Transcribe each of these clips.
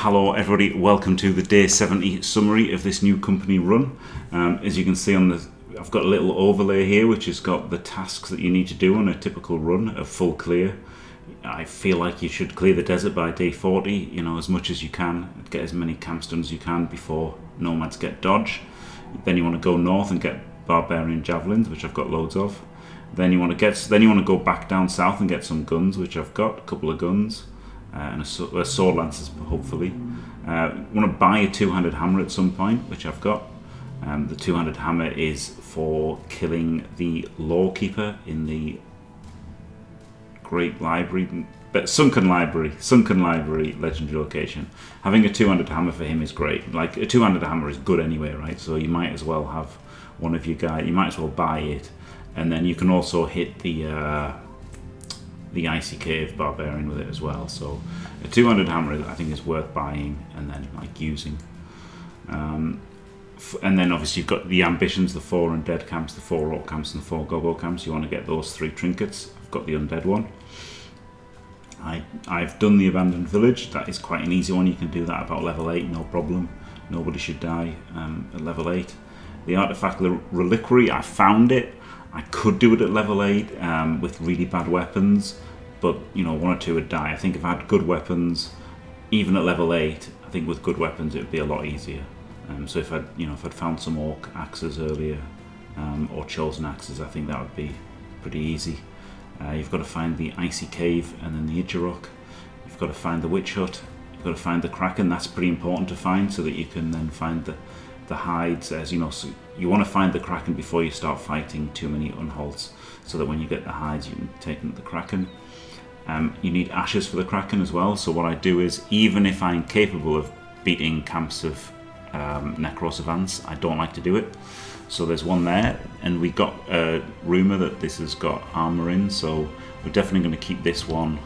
Hello everybody, welcome to the day 70 summary of this new company run. As you can see I've got a little overlay here which has got the tasks that you need to do on a typical run of full clear. I feel like you should clear the desert by day 40, as much as you can, get as many camps done as you can before nomads get dodge. Then you want to go north and get barbarian javelins, which I've got loads of. Then you want to go back down south and get some guns, which I've got, a couple of guns. And a sword lancers, hopefully. Want to buy a two-handed hammer at some point, which I've got. The two-handed hammer is for killing the lawkeeper in the Great Library, but Sunken Library legendary location. Having a two-handed hammer for him is great. Like, a two-handed hammer is good anyway, right? So you might as well have one of your guys. You might as well buy it, and then you can also hit the Icy Cave Barbarian with it as well. So a two-handed hammer I think is worth buying and then using. And then obviously you've got the ambitions, the 4 undead camps, the 4 orc camps and the 4 gobo camps. You want to get those 3 trinkets. I've got the undead one. I've done the abandoned village. That is quite an easy one. You can do that about level 8, no problem. Nobody should die at level 8. The artifact reliquary, I found it. I could do it at level 8 with really bad weapons, but 1 or 2 would die. I think if I had good weapons, even at level 8, I think with good weapons it would be a lot easier. So if I'd found some orc axes earlier, or chosen axes, I think that would be pretty easy. You've got to find the Icy Cave and then the Idjarok. You've got to find the Witch Hut. You've got to find the Kraken. That's pretty important to find so that you can then find the hides, so you want to find the Kraken before you start fighting too many unhalts, so that when you get the hides you can take them to the Kraken. You need ashes for the Kraken as well, so what I do is, even if I'm capable of beating camps of Necrosavants, I don't like to do it. So there's one there, and we got a rumour that this has got armour in, so we're definitely going to keep this one,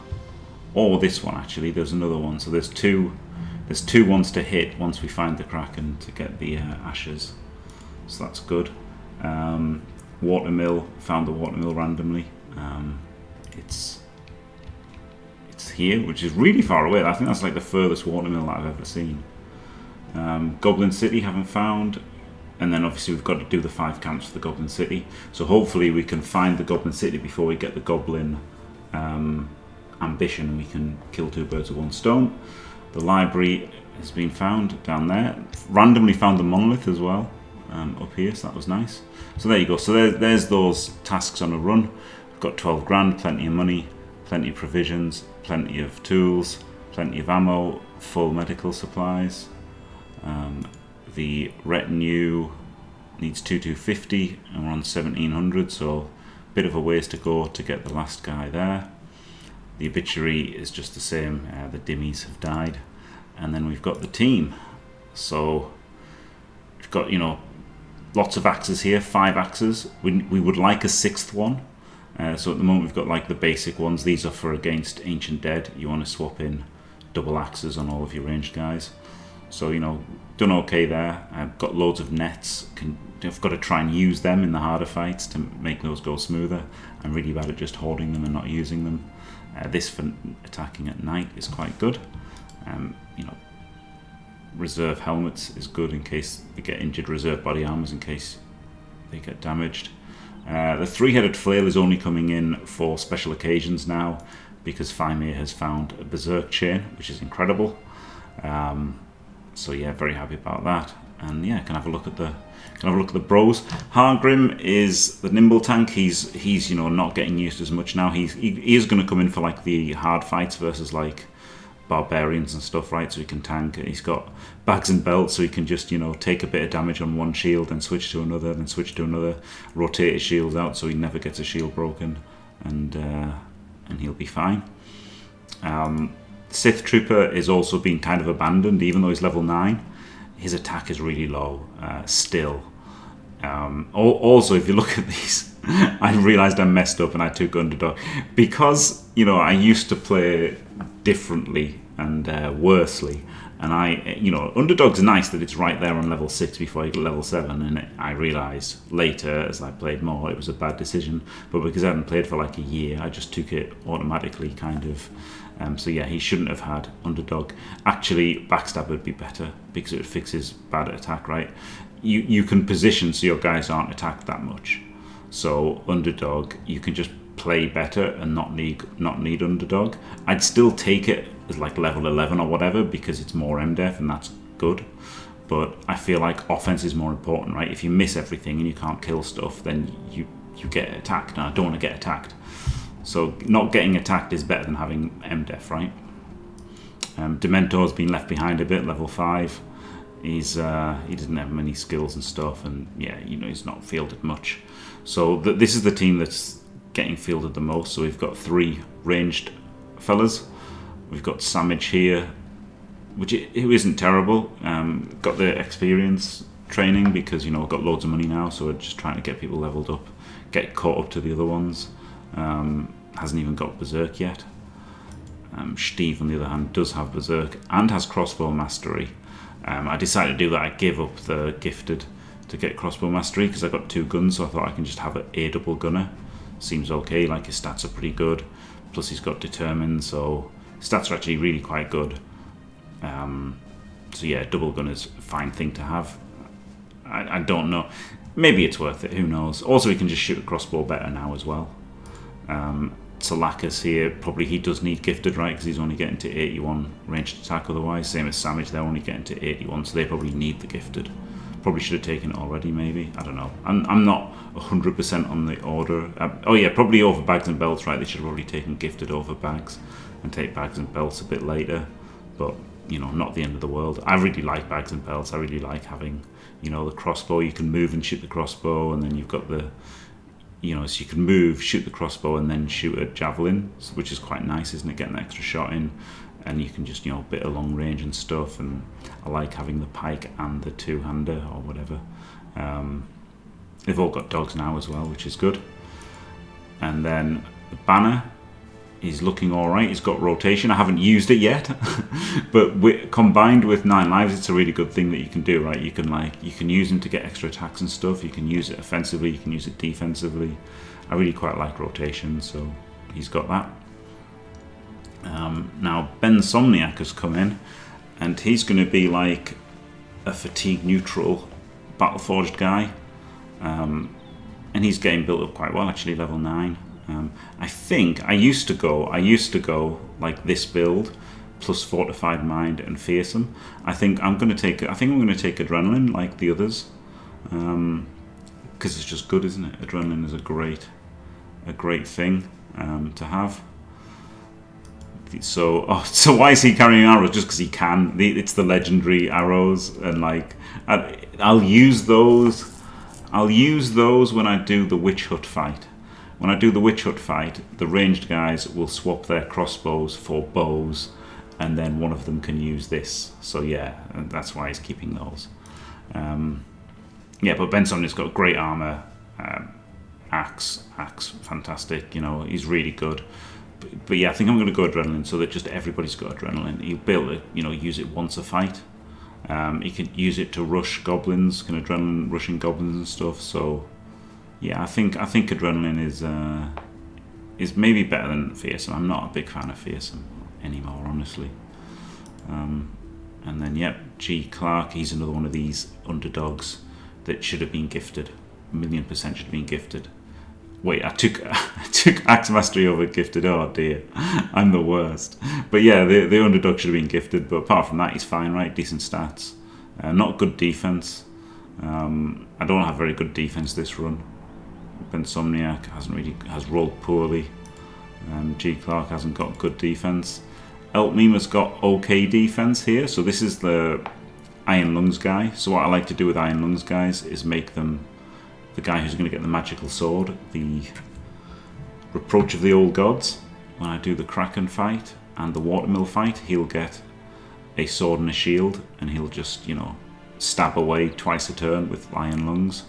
or this one actually. There's another one, so there's two ones to hit once we find the Kraken to get the ashes, so that's good. Watermill, found the watermill randomly. It's here, which is really far away. I think that's like the furthest watermill that I've ever seen. Goblin City, haven't found. And then obviously we've got to do the 5 camps for the Goblin City, so hopefully we can find the Goblin City before we get the Goblin ambition. We can kill 2 birds with 1 stone. The library has been found down there. Randomly found the monolith as well up here, so that was nice. So there you go. So there's those tasks on a run. We've got 12 grand, plenty of money, plenty of provisions, plenty of tools, plenty of ammo, full medical supplies. The retinue needs 2250 and we're on 1700, so a bit of a ways to go to get the last guy there. The obituary is just the same, the dimmies have died. And then we've got the team. So we've got, lots of axes here, 5 axes. We would like a 6th one. So at the moment we've got like the basic ones. These are for against Ancient Dead. You want to swap in double axes on all of your ranged guys. So, done okay there. I've got loads of nets. I've got to try and use them in the harder fights to make those go smoother. I'm really bad at just hoarding them and not using them. This for attacking at night is quite good. Reserve helmets is good in case they get injured. Reserve body armors in case they get damaged. The 3-headed flail is only coming in for special occasions now, because Faimir has found a berserk chain, which is incredible. So yeah, very happy about that. And yeah, can have a look at the bros. Hargrim is the nimble tank. He's not getting used as much now. He is going to come in for like the hard fights versus like barbarians and stuff, right? So he can tank. He's got bags and belts, so he can just take a bit of damage on one shield, then switch to another, then switch to another. Rotate his shields out so he never gets a shield broken, and he'll be fine. Sith Trooper is also being kind of abandoned, even though he's level 9. His attack is really low still. Also, if you look at these, I realised I messed up and I took Underdog. Because, I used to play differently and worsely. And Underdog's nice that it's right there on level 6 before you get level 7. And I realised later, as I played more, it was a bad decision. But because I hadn't played for like a year, I just took it automatically kind of So yeah, he shouldn't have had underdog. Actually, backstab would be better because it fixes bad attack, right? You can position so your guys aren't attacked that much. So underdog, you can just play better and not need underdog. I'd still take it as like level 11 or whatever because it's more MDef and that's good. But I feel like offense is more important, right? If you miss everything and you can't kill stuff, then you get attacked, and I don't want to get attacked. So not getting attacked is better than having MDef, right? Dementor's been left behind a bit, level 5. He doesn't have many skills and stuff, and yeah, he's not fielded much. So this is the team that's getting fielded the most. So we've got 3 ranged fellas. We've got Samage here, who isn't terrible. Got the experience training because I've got loads of money now, so we're just trying to get people leveled up, get caught up to the other ones. Hasn't even got Berserk yet. Steve, on the other hand, does have Berserk and has Crossbow Mastery. I decided to do that. I gave up the Gifted to get Crossbow Mastery because I got 2 guns, so I thought I can just have a double gunner. Seems okay, like his stats are pretty good. Plus he's got Determined, so his stats are actually really quite good. So yeah, double gunner's a fine thing to have. I don't know. Maybe it's worth it, who knows. Also, he can just shoot a crossbow better now as well. Salakas here, probably he does need Gifted, right? Because he's only getting to 81 ranged attack otherwise. Same as Samage, they're only getting to 81, so they probably need the Gifted. Probably should have taken it already, maybe. I don't know. I'm not 100% on the order. Oh yeah, probably over bags and belts, right? They should have probably taken Gifted over bags and take bags and belts a bit later. But, not the end of the world. I really like bags and belts. I really like having, the crossbow. You can move and shoot the crossbow, and then you've got the... so you can move, shoot the crossbow, and then shoot a javelin, which is quite nice, isn't it? Getting an extra shot in, and you can just, bit of long range and stuff. And I like having the pike and the 2-hander or whatever. They've all got dogs now as well, which is good. And then the banner is looking all right. He's got rotation. I haven't used it yet, but combined with 9 lives, it's a really good thing that you can do, right? You can use him to get extra attacks and stuff. You can use it offensively. You can use it defensively. I really quite like rotation, so he's got that. Now Ben Somniac has come in, and he's going to be like a fatigue neutral Battleforged guy, and he's getting built up quite well, actually, level 9. I think I used to go like this build plus Fortified Mind and Fearsome. I think I'm going to take Adrenaline like the others, because it's just good, isn't it? Adrenaline is a great thing to have. So why is he carrying arrows? Just because he can. It's the legendary arrows, and like I'll use those when I do the Witch Hut fight. When I do the Witch Hut fight, the ranged guys will swap their crossbows for bows, and then one of them can use this. So yeah, and that's why he's keeping those. But Ben Somniac's got great armor, axe, fantastic. He's really good. But yeah, I think I'm going to go Adrenaline so that just everybody's got Adrenaline. You'll be able to use it once a fight. You can use it to rush goblins, Adrenaline rushing goblins and stuff. So. Yeah, I think Adrenaline is maybe better than Fearsome. I'm not a big fan of Fearsome anymore, honestly. And then G Clark, he's another one of these underdogs that should have been Gifted. 1,000,000% should have been Gifted. Wait, I took Axe Mastery over Gifted. Oh dear, I'm the worst. But yeah, the underdog should have been Gifted. But apart from that, he's fine, right? Decent stats. Not good defense. I don't have very good defense this run. Ben Somniac has rolled poorly. G Clark hasn't got good defense. Eltmima's got okay defense here. So this is the Iron Lungs guy. So what I like to do with Iron Lungs guys is make them the guy who's going to get the magical sword, the Reproach of the Old Gods. When I do the Kraken fight and the Watermill fight, he'll get a sword and a shield, and he'll just stab away twice a turn with Iron Lungs.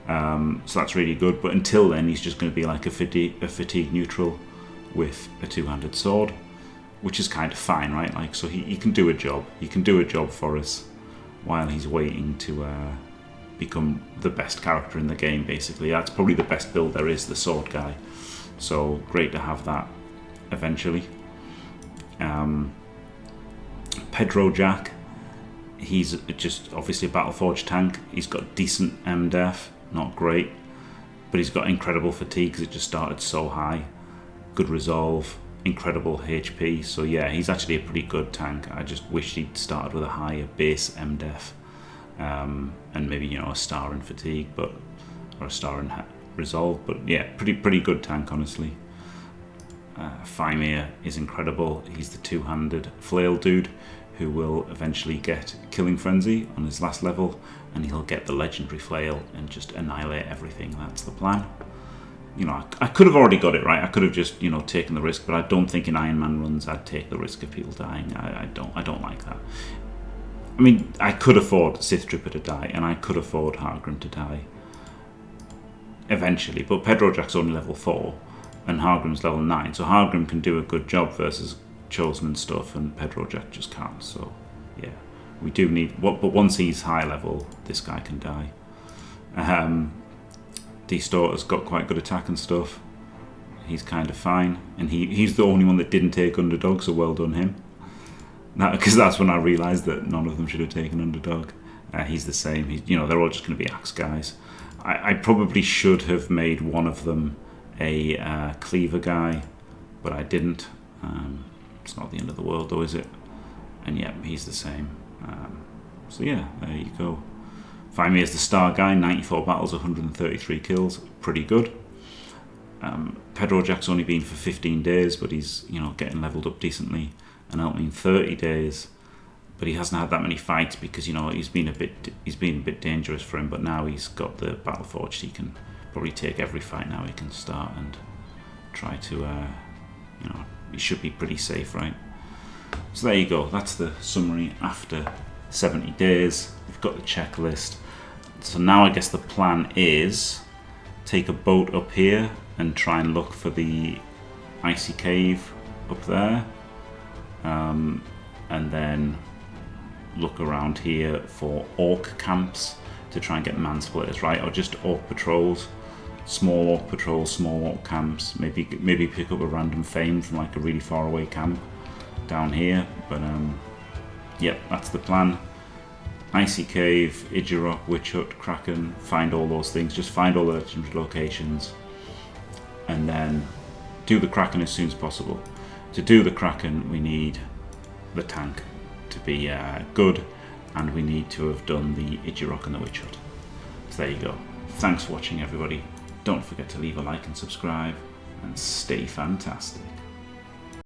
So that's really good, but until then he's just going to be like a fatigue neutral with a 2-handed sword, which is kind of fine, right? Like, so he can do a job. He can do a job for us while he's waiting to become the best character in the game, basically. That's probably the best build there is, the sword guy. So great to have that eventually. Pedro Jack, he's just obviously a Battleforged tank. He's got decent MDef, not great, but he's got incredible fatigue because it just started so high. Good resolve, incredible HP. So yeah, he's actually a pretty good tank. I just wish he'd started with a higher base MDef, and maybe, you know, a star in fatigue, or a star in resolve. But yeah, pretty good tank, honestly. Fimir is incredible. He's the two-handed flail dude who will eventually get Killing Frenzy on his last level, and he'll get the legendary flail and just annihilate everything. That's the plan. You know, I could have already got it right. I could have just, you know, taken the risk, but I don't think in Iron Man runs I'd take the risk of people dying. I don't like that. I mean, I could afford Sith Trooper to die, and I could afford Hargrim to die eventually, but Pedro Jack's only level 4 and Hargrim's level 9, so Hargrim can do a good job versus Chosen and stuff, and Pedro Jack just can't. So yeah, we do need but once he's high level, this guy can die. Distorter's got quite good attack and stuff. He's kind of fine, and he's the only one that didn't take Underdog, so well done him. Because that's when I realised that none of them should have taken Underdog. He's the same. You know, they're all just going to be axe guys. I probably should have made one of them a cleaver guy, but I didn't. It's not the end of the world though, is it? And yeah, he's the same. So yeah, there you go. Fimir is the star guy, 94 battles, 133 kills, pretty good. Pedro Jack's only been for 15 days, but he's, you know, getting leveled up decently. And Eltman 30 days, but he hasn't had that many fights because, you know, he's been a bit dangerous for him. But now he's got the Battleforged, he can probably take every fight now. He can start and try to, you know, he should be pretty safe, right? So there you go. That's the summary after 70 days. We've got the checklist. So now I guess the plan is take a boat up here and try and look for the icy cave up there, and then look around here for orc camps to try and get mansplitters, right? Or just orc patrols, small orc patrols, small orc camps. Maybe pick up a random fame from like a really far away camp down here. But yep, that's the plan. Icy Cave, Idjarok, Witch Hut, Kraken, find all those things. Just find all the legendary locations, and then do the Kraken as soon as possible. To do the Kraken, we need the tank to be good, and we need to have done the Idjarok and the Witch Hut. So there you go. Thanks for watching, everybody. Don't forget to leave a like and subscribe, and stay fantastic.